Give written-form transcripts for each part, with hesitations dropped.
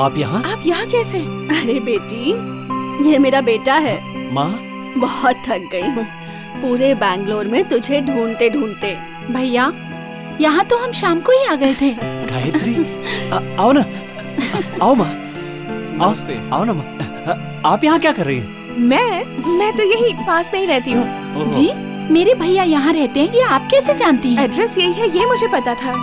आप यहाँ? आप यहाँ कैसे? अरे बेटी, ये मेरा बेटा है। माँ, बहुत थक गई हूँ पूरे बैंगलोर में तुझे ढूंढते ढूंढते। भैया, यहाँ तो हम शाम को ही आ गए थे। गायत्री, आओ ना, आओ माँ, आओ, आओ ना माँ। आप यहाँ क्या कर रही हैं? मैं तो यही पास में ही रहती हूँ। जी, मेरे भैया यहाँ रहते हैं, ये आप कैसे जानती हैं? एड्रेस यही है, ये मुझे पता था,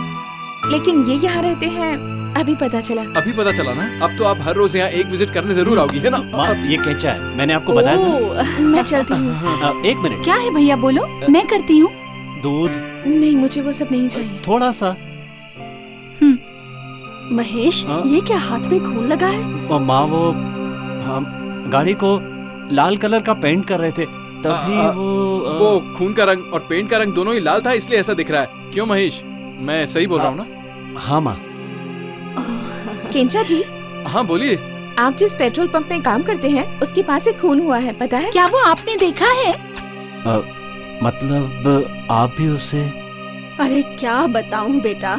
लेकिन ये यहाँ रहते हैं अभी पता चला। अभी पता चला ना? अब तो आप हर रोज यहाँ एक विजिट करने जरूर आओगी, है ना? माँ, ये कैचा है, मैंने आपको बताया था। मैं चलती हूँ। एक मिनट। क्या है भैया, बोलो, मैं करती हूँ। दूध? नहीं, मुझे वो सब नहीं चाहिए। थोड़ा सा। महेश, ये क्या हाथ में खून लगा है? माँ, वो हम गाड़ी को लाल कलर का पेंट कर रहे थे, तभी वो खून का रंग और पेंट का रंग दोनों ही लाल था, इसलिए ऐसा दिख रहा है। क्यों महेश, मैं सही बोल रहा हूँ ना? हाँ माँ। केंचा जी, हाँ बोलिए। आप जिस पेट्रोल पंप में काम करते हैं उसके पास एक खून हुआ है, पता है? क्या वो आपने देखा है? मतलब आप भी उसे? अरे क्या बताऊं बेटा,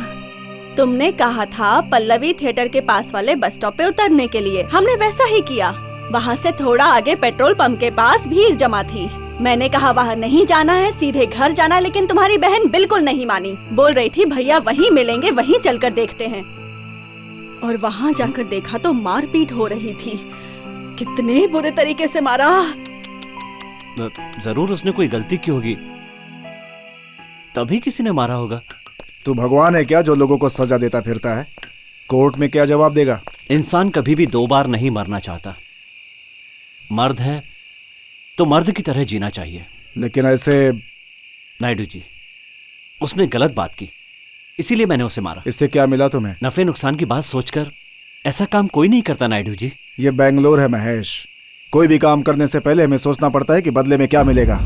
तुमने कहा था पल्लवी थिएटर के पास वाले बस स्टॉप पे उतरने के लिए, हमने वैसा ही किया। वहाँ से थोड़ा आगे पेट्रोल पंप के पास भीड़ जमा थी। मैंने कहा वहाँ नहीं जाना है, सीधे घर जाना, लेकिन तुम्हारी बहन बिल्कुल नहीं मानी। बोल रही थी भैया वहीं मिलेंगे, वहीं चलकर देखते हैं। और वहाँ जाकर देखा तो मारपीट हो रही थी। कितने बुरे तरीके से मारा। जरूर उसने कोई गलती की होगी, तभी किसी ने मारा होगा। तू भगवान है क्या जो लोगों को सजा देता फिरता है? कोर्ट में क्या जवाब देगा? इंसान कभी भी दो बार नहीं मरना चाहता। मर्द है तो मर्द की तरह जीना चाहिए। लेकिन ऐसे नायडू जी, उसने गलत बात की, इसीलिए मैंने उसे मारा। इससे क्या मिला तुम्हें? नफे नुकसान की बात सोचकर ऐसा काम कोई नहीं करता नायडू जी। ये बेंगलोर है महेश, कोई भी काम करने से पहले हमें सोचना पड़ता है कि बदले में क्या मिलेगा।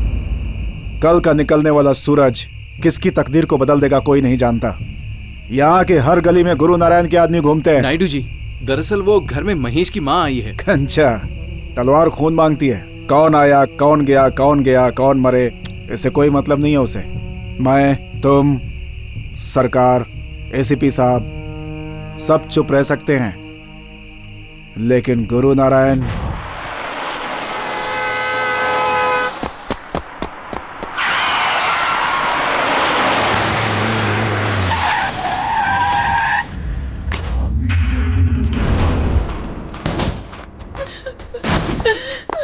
कल का निकलने वाला सूरज किसकी तकदीर को बदल देगा कोई नहीं जानता। यहाँ के हर गली में गुरु नारायण के आदमी घूमते हैं। नायडू जी, दरअसल वो घर में महेश की माँ आई है। अच्छा, तलवार खून मांगती है। कौन आया, कौन गया, कौन मरे, इससे कोई मतलब नहीं है उसे। मैं, तुम, सरकार, एसीपी साहब सब चुप रह सकते हैं, लेकिन गुरु नारायण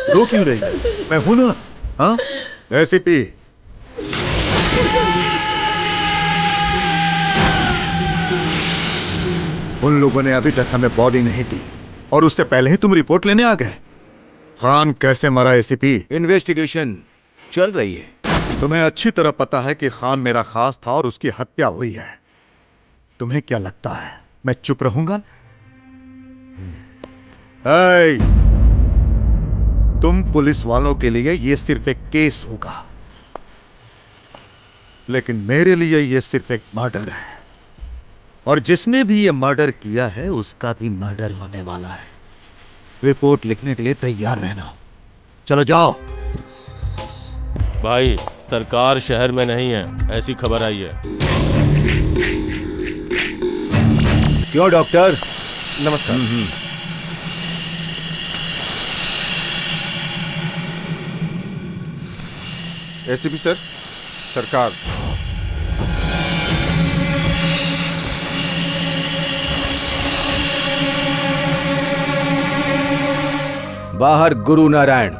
रो क्यों रही है? मैं हूं ना। हाँ, एसीपी, उन लोगों ने अभी तक हमें बॉडी नहीं दी और उससे पहले ही तुम रिपोर्ट लेने आ गए। खान कैसे मरा एसीपी? इन्वेस्टिगेशन चल रही है। तुम्हें अच्छी तरह पता है कि खान मेरा खास था और उसकी हत्या हुई है। तुम्हें क्या लगता है मैं चुप रहूंगा? तुम पुलिस वालों के लिए यह सिर्फ एक केस होगा, लेकिन मेरे लिए यह सिर्फ एक मर्डर है, और जिसने भी यह मर्डर किया है उसका भी मर्डर होने वाला है। रिपोर्ट लिखने के लिए तैयार रहना। चलो जाओ। भाई, सरकार शहर में नहीं है, ऐसी खबर आई है। क्यों डॉक्टर? नमस्कार। एसीपी सर, सरकार। बाहर गुरु नारायण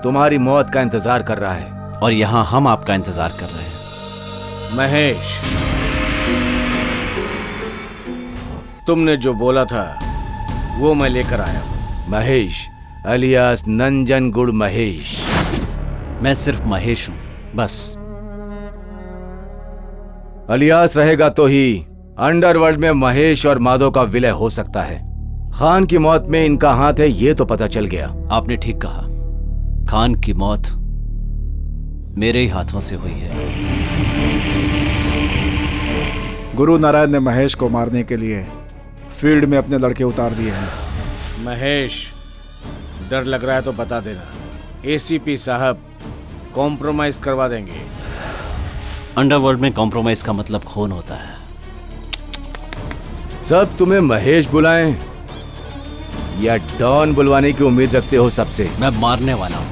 तुम्हारी मौत का इंतजार कर रहा है, और यहाँ हम आपका इंतजार कर रहे हैं। महेश। तुमने जो बोला था वो मैं लेकर आया हूं। महेश अलियास नंजनगुड़ महेश। मैं सिर्फ महेश हूं, बस। अलियास रहेगा तो ही अंडरवर्ल्ड में महेश और माधव का विलय हो सकता है। खान की मौत में इनका हाथ है, ये तो पता चल गया। आपने ठीक कहा, खान की मौत मेरे ही हाथों से हुई है। गुरु नारायण ने महेश को मारने के लिए फील्ड में अपने लड़के उतार दिए हैं। महेश, डर लग रहा है तो बता देना, एसीपी साहब कॉम्प्रोमाइज करवा देंगे। अंडरवर्ल्ड में कॉम्प्रोमाइज का मतलब खून होता है। सब तुम्हें महेश बुलाएं या डॉन बुलवाने की उम्मीद रखते हो सबसे? मैं मारने वाला हूँ,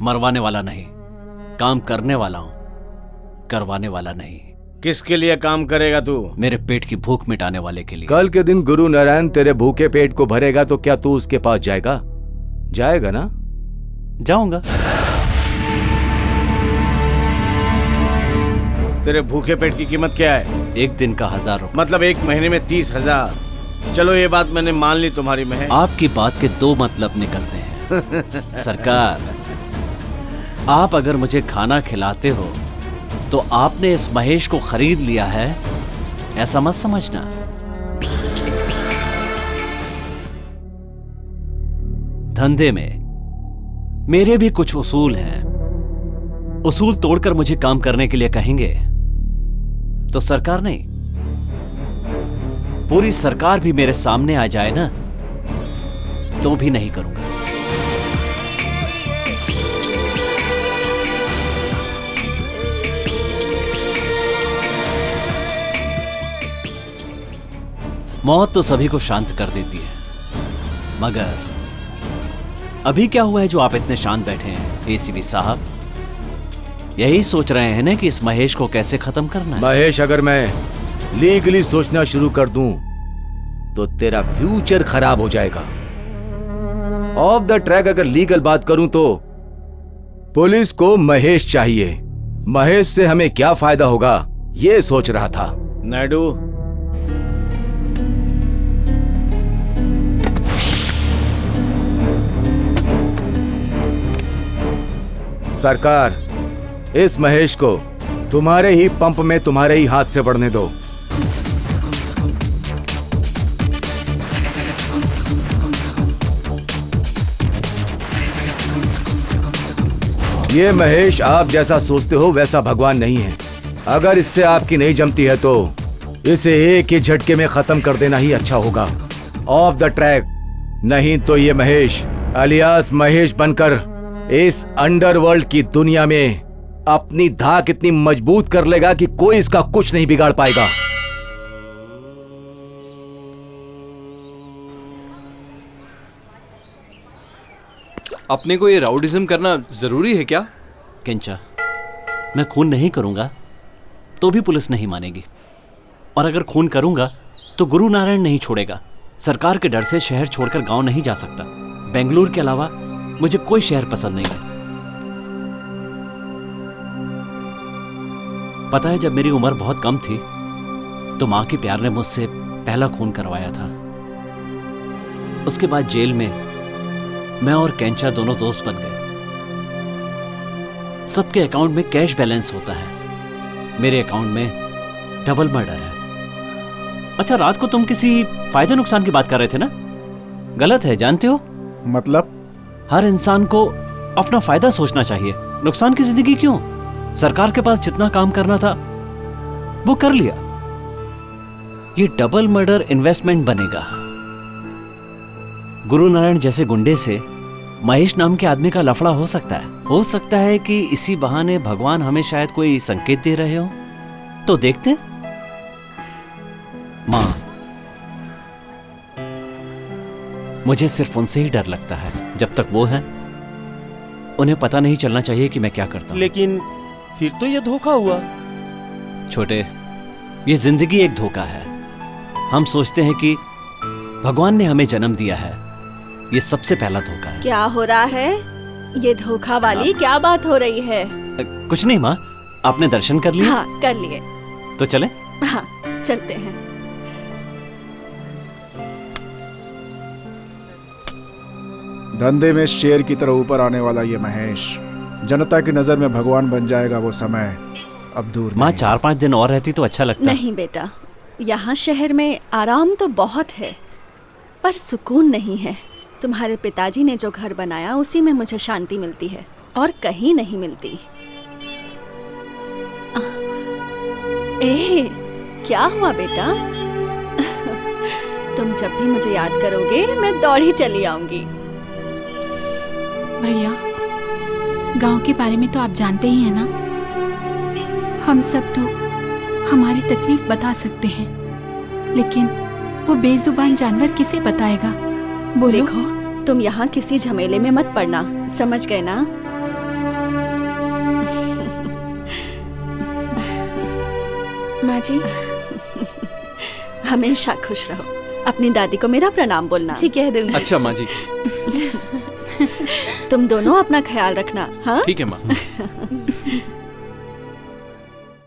मरवाने वाला नहीं। काम करने वाला हूँ, करवाने वाला नहीं। किसके लिए काम करेगा तू? मेरे पेट की भूख मिटाने वाले के लिए। कल के दिन गुरु नारायण तेरे भूखे पेट को भरेगा तो क्या तू उसके पास जाएगा? जाएगा ना? जाऊंगा। तेरे भूखे पेट की कीमत क्या है? 1 दिन का 1000 रुपए। मतलब 1 महीने में 30,000। चलो ये बात मैंने मान ली तुम्हारी महेश। आपकी बात के 2 मतलब निकलते हैं। सरकार, आप अगर मुझे खाना खिलाते हो तो आपने इस महेश को खरीद लिया है, ऐसा मत समझना। धंधे में मेरे भी कुछ उसूल हैं। उसूल तोड़कर मुझे काम करने के लिए कहेंगे तो सरकार नहीं, पूरी सरकार भी मेरे सामने आ जाए ना तो भी नहीं करूंगा। मौत तो सभी को शांत कर देती है, मगर अभी क्या हुआ है जो आप इतने शांत बैठे हैं? एसीपी साहब, यही सोच रहे हैं ना कि इस महेश को कैसे खत्म करना है? महेश, अगर मैं लीगली सोचना शुरू कर दूं तो तेरा फ्यूचर खराब हो जाएगा। ऑफ द ट्रैक अगर लीगल बात करूं तो पुलिस को महेश चाहिए। महेश से हमें क्या फायदा होगा ये सोच रहा था। नायडू, सरकार, इस महेश को तुम्हारे ही पंप में तुम्हारे ही हाथ से बढ़ने दो। ये महेश आप जैसा सोचते हो वैसा भगवान नहीं है। अगर इससे आपकी नहीं जमती है तो इसे एक ही झटके में खत्म कर देना ही अच्छा होगा। ऑफ द ट्रैक, नहीं तो ये महेश अलियास महेश बनकर इस अंडरवर्ल्ड की दुनिया में अपनी धाक इतनी मजबूत कर लेगा कि कोई इसका कुछ नहीं बिगाड़ पाएगा। अपने को ये राउडिज्म करना जरूरी है क्या? केंचा, मैं खून नहीं करूंगा तो भी पुलिस नहीं मानेगी, और अगर खून करूंगा तो गुरु नारायण नहीं छोड़ेगा। सरकार के डर से शहर छोड़कर गांव नहीं जा सकता। बेंगलुरु के अलावा मुझे कोई शहर पसंद नहीं है। पता है, जब मेरी उम्र बहुत कम थी तो मां के प्यार ने मुझसे पहला खून करवाया था। उसके बाद जेल में मैं और केंचा दोनों दोस्त बन गए। सबके अकाउंट में कैश बैलेंस होता है, मेरे अकाउंट में डबल मर्डर है। अच्छा, रात को तुम किसी फायदे नुकसान की बात कर रहे थे ना? गलत है, जानते हो? मतलब? हर इंसान को अपना फायदा सोचना चाहिए, नुकसान की जिंदगी क्यों? सरकार के पास जितना काम करना था वो कर लिया। ये डबल मर्डर इन्वेस्टमेंट बनेगा। गुरु नारायण जैसे गुंडे से महेश नाम के आदमी का लफड़ा हो सकता है। हो सकता है कि इसी बहाने भगवान हमें शायद कोई संकेत दे रहे हो। तो देखते हैं। मां, मुझे सिर्फ उनसे ही डर लगता है। जब तक वो हैं, उन्हें पता नहीं चलना चाहिए कि मैं क्या करता हूं। लेकिन फिर तो ये धोखा हुआ। छोटे, ये जिंदगी एक धोखा है। हम सोचते हैं कि भगवान ने हमें जन्म दिया है, ये सबसे पहला धोखा है। क्या हो रहा है? ये धोखा वाली क्या बात हो रही है? कुछ नहीं माँ, आपने दर्शन कर लिए? हाँ, कर लिए। तो चले? हाँ, चलते हैं। धंधे में शेर की तरह ऊपर आने वाला ये महेश जनता की नजर में भगवान बन जाएगा, वो समय अब दूर नहीं। माँ, 4-5 दिन और रहती तो अच्छा लगता। नहीं बेटा, यहाँ शहर में आराम तो बहुत है पर सुकून नहीं है। तुम्हारे पिताजी ने जो घर बनाया उसी में मुझे शांति मिलती है और कहीं नहीं मिलती। ए, क्या हुआ बेटा? तुम जब भी मुझे याद करोगे मैं दौड़ी चली आऊंगी। भैया, गांव के बारे में तो आप जानते ही हैं ना। हम सब तो हमारी तकलीफ बता सकते हैं, लेकिन वो बेजुबान जानवर किसे बताएगा? बोलो। देखो, तुम यहाँ किसी झमेले में मत पड़ना, समझ गए ना? माँ जी। हमेशा खुश रहो। अपनी दादी को मेरा प्रणाम बोलना। जी कह दूंगी। अच्छा माँ जी। तुम दोनों अपना ख्याल रखना। हाँ ठीक है माँ।